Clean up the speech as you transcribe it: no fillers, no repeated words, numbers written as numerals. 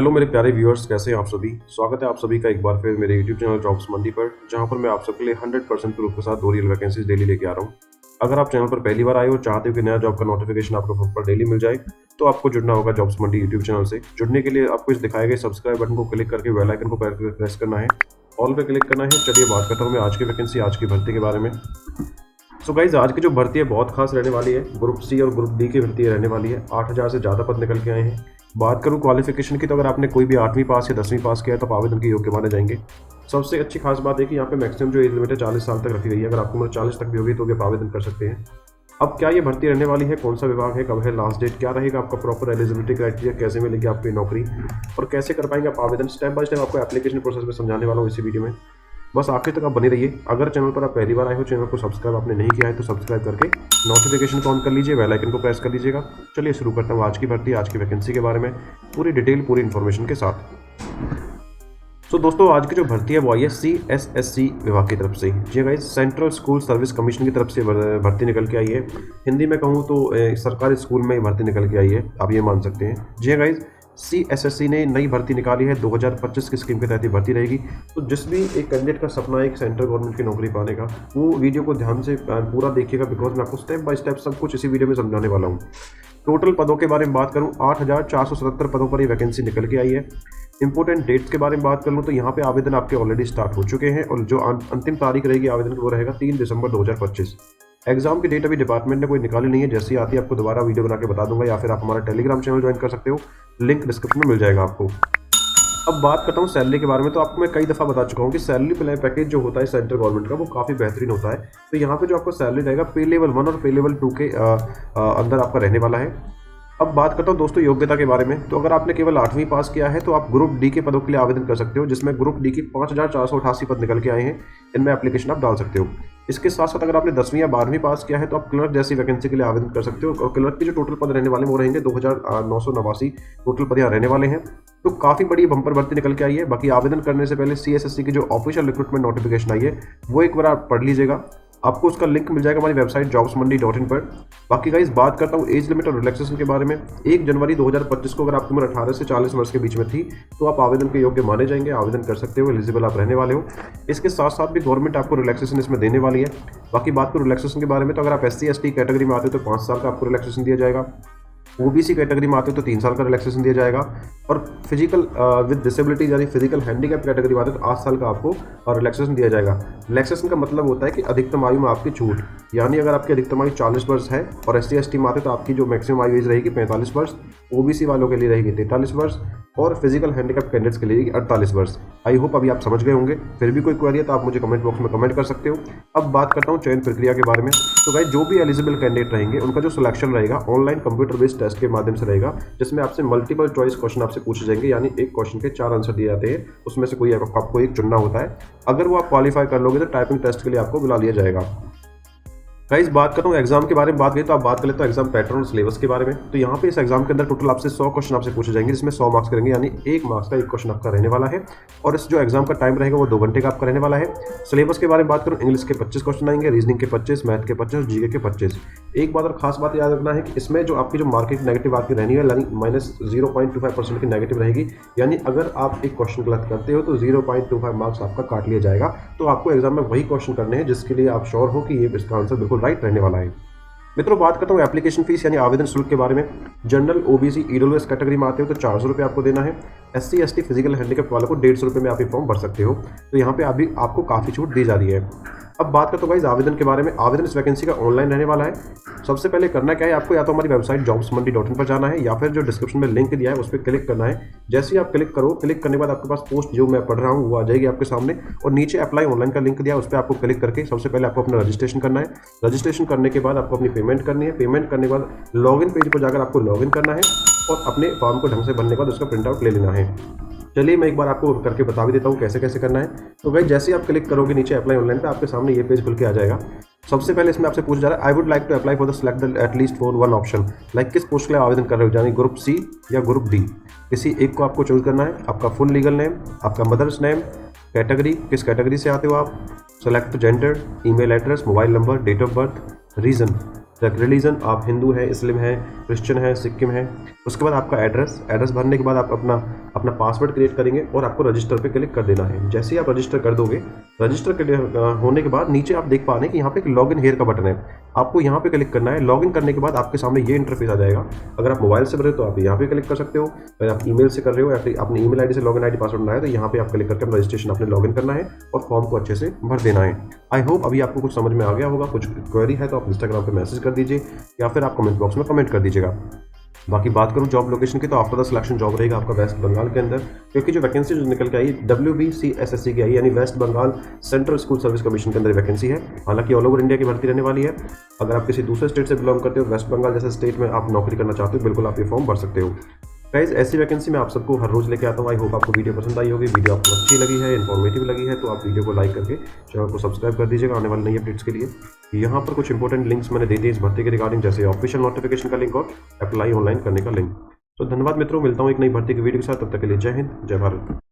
Hello मेरे प्यारे viewers, कैसे हैं आप सभी। स्वागत है आप सभी का एक बार फिर मेरे यूट्यूब चैनल जॉब्स मंडी पर, जहां पर मैं आप सबके लिए 100% प्रूफ के साथ 2 रियल वैकेंसीज डेली लेके आ रहा हूं। अगर आप चैनल पर पहली बार आए हो, चाहते हो कि नया जॉब का नोटिफिकेशन आपको फोन पर डेली मिल जाए, तो आपको जुड़ना होगा जॉब्स मंडी यूट्यूब चैनल से। जुड़ने के लिए आपको इस दिखाए गए सब्सक्राइब बटन को क्लिक करके बेल आइकन को प्रेस करना है, ऑल पे क्लिक करना है। चलिए बात करता हूँ मैं आज की वैकेंसी, आज की भर्ती के बारे में। सो गाइज, आज की जो भर्ती है बहुत खास रहने वाली है। ग्रुप सी और ग्रुप डी की भर्ती रहने वाली है। 8,000 से ज़्यादा पद निकल के आए हैं। बात करूं क्वालिफिकेशन की, तो अगर आपने कोई भी 8वीं पास या 10वीं पास किया है तो आप आवेदन के योग्य माने जाएंगे। सबसे अच्छी खास बात है कि यहाँ पे मैक्सिमम जो एज लिमिट है 40 साल तक रखी गई है। अगर आपकी उम्र 40 तक भी होगी तो भी आप आवेदन कर सकते हैं। अब क्या ये भर्ती रहने वाली है, कौन सा विभाग है, कब है लास्ट डेट, क्या रहेगा आपका प्रॉपर एलिजिबिलिटी क्राइटेरिया, कैसे मिलेगी आपको नौकरी और कैसे कर पाएंगे आप आवेदन, स्टेप बाय स्टेप आपको एप्लीकेशन प्रोसेस में समझाने वाला हूँ इसी वीडियो में। बस आखिर तक आप बने रहिए। अगर चैनल पर आप पहली बार आए हो, चैनल को सब्सक्राइब आपने नहीं किया है तो सब्सक्राइब करके नोटिफिकेशन को ऑन कर लीजिए, बेल आइकन को प्रेस कर लीजिएगा। चलिए शुरू करता हूँ आज की भर्ती, आज की वैकेंसी के बारे में पूरी डिटेल, पूरी इन्फॉर्मेशन के साथ। तो दोस्तों, आज की जो भर्ती है वो आई है CSSC विभाग की तरफ से। जी guys, central school service commission की तरफ से भर्ती निकल के आई है। हिंदी में कहूँ तो सरकारी स्कूल में भर्ती निकल के आई है, आप ये मान सकते हैं। जी गाइस, CSSC ने नई भर्ती निकाली है। 2025 की स्कीम के तहत भर्ती रहेगी। तो जिस भी एक कैंडिडेट का सपना है एक सेंट्रल गवर्नमेंट की नौकरी पाने का, वो वीडियो को ध्यान से पूरा देखिएगा, बिकॉज मैं आपको स्टेप बाय स्टेप सब कुछ इसी वीडियो में समझाने वाला हूँ। टोटल पदों के बारे में बात करूँ, 8,477 पदों पर ये वैकेंसी निकल के आई है। इंपॉर्टेंट डेट्स के बारे में बात कर लूँ तो यहाँ पे आवेदन आपके ऑलरेडी स्टार्ट हो चुके हैं और जो अंतिम तारीख रहेगी आवेदन की वो रहेगा 3 दिसंबर 2025। एग्जाम की डेट अभी डिपार्टमेंट ने कोई निकाली नहीं है। जैसी आती है आपको दोबारा वीडियो बना के बता दूंगा, या फिर आप हमारा टेलीग्राम चैनल ज्वाइन कर सकते हो, लिंक डिस्क्रिप्शन में मिल जाएगा आपको। अब बात करता हूँ सैलरी के बारे में। तो आपको मैं कई दफ़ा बता चुका हूँ कि सैलरी प्लान पैकेज जो होता है सेंट्रल गवर्नमेंट का वो काफ़ी बेहतरीन होता है। तो यहाँ पे जो आपको सैलरी रहेगा पे लेवल 1 और पे लेवल 2 के अंदर आपका रहने वाला है। अब बात करता हूँ दोस्तों योग्यता के बारे में। तो अगर आपने केवल 8वीं पास किया है तो आप ग्रुप डी के पदों के लिए आवेदन कर सकते हो, जिसमें ग्रुप डी की 5,488 पद निकल के आए हैं। इनमें एप्लीकेशन आप डाल सकते हो। इसके साथ साथ अगर आपने 10वीं या 12वीं पास किया है तो आप क्लर्क जैसी वैकेंसी के लिए आवेदन कर सकते हो। और क्लर्क के जो टोटल पद रहने वाले हैं वो रहेंगे 2,989 टोटल पद यहाँ रहने वाले हैं। तो काफ़ी बड़ी बंपर भर्ती निकल के आई है। बाकी आवेदन करने से पहले CSSC की जो ऑफिशियल रिक्रूटमेंट नोटिफिकेशन आई है वो एक बार आप पढ़ लीजिएगा। आपको उसका लिंक मिल जाएगा हमारी वेबसाइट jobsmandi.in पर। बाकी गाइस, बात करता हूँ एज लिमिट और रिलैक्सेशन के बारे में। 1 जनवरी 2025 को अगर आपकी उम्र 18 से 40 वर्ष के बीच में थी तो आप आवेदन के योग्य माने जाएंगे, आवेदन कर सकते हो, एलिजिबल आप रहने वाले हो। इसके साथ साथ भी गवर्नमेंट आपको रिलैक्सेशन इसमें देने वाली है। बाकी बात करूँ रिलैक्सेशन के बारे में, तो अगर आप SC/ST कैटेगरी में आते हो तो 5 साल का आपको रिलैक्सेशन दिया जाएगा। OBC कैटेगरी में आते हो तो 3 साल का रिलैक्सेशन दिया जाएगा। और फिजिकल विद डिसेबिलिटी यानी फिजिकल हैंडीकैप कैटेगरी में आते हो तो 8 साल का आपको रिलैक्सेशन दिया जाएगा। रिलैक्सेशन का मतलब होता है कि अधिकतम आयु में आपकी छूट, यानी अगर आपकी अधिकतम आयु 40 वर्ष है और SC/ST में आते तो आपकी जो मैक्सिमम आयु एज रहेगी 45 वर्ष, OBC वालों के लिए रहेगी 43 वर्ष और फिजिकल हैंडीकैप कैंडिडेट्स के लिए रहेगी 48 वर्ष। आई होप अभी आप समझ गए होंगे। फिर भी कोई क्वेरी है तो आप मुझे कमेंट बॉक्स में कमेंट कर सकते हो। अब बात करता हूँ चयन प्रक्रिया के बारे में। तो भाई, जो भी एलिजिबल कैंडिडेट रहेंगे उनका जो सिलेक्शन रहेगा ऑनलाइन कंप्यूटर बेस्ड टेस्ट के माध्यम से रहेगा, जिसमें आपसे मल्टीपल चॉइस क्वेश्चन आपसे पूछे जाएंगे, यानी एक क्वेश्चन के 4 आंसर दिए जाते हैं, उसमें से कोई आपको एक चुनना होता है। अगर वो आप क्वालिफाई कर लोगे तो टाइपिंग टेस्ट के लिए आपको बुला लिया जाएगा। गाइस, बात करता हूँ एग्जाम के बारे में। बात करें तो आप बात कर लेते हो एग्जाम पैटर्न और सिलेबस के बारे में। तो यहाँ पे इस एग्जाम के अंदर टोटल आपसे 100 क्वेश्चन आपसे पूछे जाएंगे, जिसमें 100 मार्क्स करेंगे, यानी 1 मार्क्स का एक क्वेश्चन आपका रहने वाला है। और इस जो एग्जाम का टाइम रहेगा वो 2 घंटे का आपका रहने वाला है। सिलेबस के बारे में बात करूँ, इंग्लिश के 25 क्वेश्चन आएंगे, रीजनिंग के 25, मैथ के 25, जीके के 25। एक बात और खास बात याद रखना है कि इसमें जो आपकी जो मार्किंग नेगेटिव आपकी रहनी है, यानी -0.25% की नेगेटिव रहेगी। यानी अगर आप एक क्वेश्चन गलत करते हो तो 0.25 मार्क्स आपका काट लिया जाएगा। तो आपको एग्जाम में वही क्वेश्चन करने हैं जिसके लिए आप श्योर हो कि ये इसका आंसर बिल्कुल राइट रहने वाला है। मित्रों, बात करता हूँ एप्लीकेशन फीस यानी आवेदन शुल्क के बारे में। जनरल, OBC, EWS कैटेगरी में आते हो तो 400 रुपये आपको देना है। SC/ST फिजिकल हैंडीकैप वालों को 150 रुपये में आप ये फॉर्म भर सकते हो। तो यहाँ पे अभी आपको काफ़ी छूट दी जा रही है। अब बात करता हूँ गाइस आवेदन के बारे में। आवेदन इस वैकेंसी का ऑनलाइन रहने वाला है। सबसे पहले करना क्या है, आपको या तो हमारी वेबसाइट jobsmandi.in पर जाना है, या फिर जो डिस्क्रिप्शन में लिंक दिया है उस पर क्लिक करना है। जैसे ही आप क्लिक करो, क्लिक करने के बाद आपके पास पोस्ट जो मैं पढ़ रहा हूँ वो आ जाएगी आपके सामने, और नीचे अप्लाई ऑनलाइन का लिंक दिया है, उस पर आपको क्लिक करके सबसे पहले आपको अपना रजिस्ट्रेशन करना है। रजिस्ट्रेशन करने के बाद आपको अपनी पेमेंट करनी है। पेमेंट करने के बाद लॉगिन पेज पर जाकर आपको लॉगिन करना है और अपने फॉर्म को ढंग से भरने के बाद उसका प्रिंट आउट ले लेना है। चलिए मैं एक बार आपको करके बता भी देता हूँ कैसे कैसे करना है। तो भाई, जैसे ही आप क्लिक करोगे नीचे अप्लाई ऑनलाइन पे, आपके सामने ये पेज खुल के आ जाएगा। सबसे पहले इसमें आपसे पूछा जा रहा है, I would like to apply for the select the at least for 1 option. Like किस पोस्ट के लिए आवेदन कर रहे हो, यानी ग्रुप C या ग्रुप D, किसी एक को आपको चूज करना है। आपका फुल लीगल नेम, आपका मदर्स नेम, कैटेगरी, किस कैटेगरी से आते हो आप, select gender, email address, mobile number, date of birth, region, religion, आप हिंदू हैं, इस्लाम हैं, क्रिश्चियन हैं, सिक्किम हैं। उसके बाद आपका एड्रेस भरने के बाद आप अपना पासवर्ड क्रिएट करेंगे और आपको रजिस्टर पे क्लिक कर देना है। जैसे ही आप रजिस्टर कर दोगे, रजिस्टर होने के बाद नीचे आप देख पा रहे हैं कि यहाँ पे एक लॉगिन हियर का बटन है, आपको यहाँ पे क्लिक करना है। लॉगिन करने के बाद आपके सामने ये इंटरफेस आ जाएगा। अगर आप मोबाइल से भर रहे हो तो आप यहाँ पे क्लिक कर सकते हो, अगर आप ईमेल से कर रहे हो या फिर अपनी ईमेल आईडी से लॉगिन आईडी पासवर्ड बनाया तो यहाँ पे आप क्लिक करके अपना रजिस्ट्रेशन अपने लॉगिन करना है और फॉर्म को अच्छे से भर देना है। आई होप अभी आपको कुछ समझ में आ गया होगा। कुछ क्वेरी है तो आप इंस्टाग्राम पे मैसेज कर दीजिए या फिर आप कमेंट बॉक्स में कमेंट कर दीजिएगा। बाकी बात करूं जॉब लोकेशन की, तो आफ्टर द सिलेक्शन जॉब रहेगा आपका वेस्ट बंगाल के अंदर, क्योंकि जो वैकेंसी जो निकल के आई WBCSSC की आई, यानी West Bengal central school service commission के अंदर वैकेंसी है। हालांकि ऑल ओवर इंडिया की भर्ती रहने वाली है। अगर आप किसी दूसरे स्टेट से बिलोंग करते हो, वेस्ट बंगाल जैसे स्टेट में आप नौकरी करना चाहते हो, बिल्कुल आप ये फॉर्म भर सकते हो। गाइस, ऐसी वैकेंसी मैं आप सबको हर रोज लेके आता हूँ। आई होप आपको वीडियो पसंद आई होगी। वीडियो आपको अच्छी लगी है, इन्फॉर्मेटिव लगी है, तो आप वीडियो को लाइक करके चैनल को सब्सक्राइब कर दीजिएगा आने वाले नई अपडेट्स के लिए। यहाँ पर कुछ इंपॉर्टेंट लिंक्स मैंने दे दिए इस भर्ती के रिगार्डिंग, जैसे ऑफिशियल नोटिफिकेशन का लिंक और अप्लाई ऑनलाइन करने का लिंक। तो धन्यवाद मित्रों, मिलता हूँ एक नई भर्ती की वीडियो के साथ। तब तक के लिए जय हिंद, जय भारत।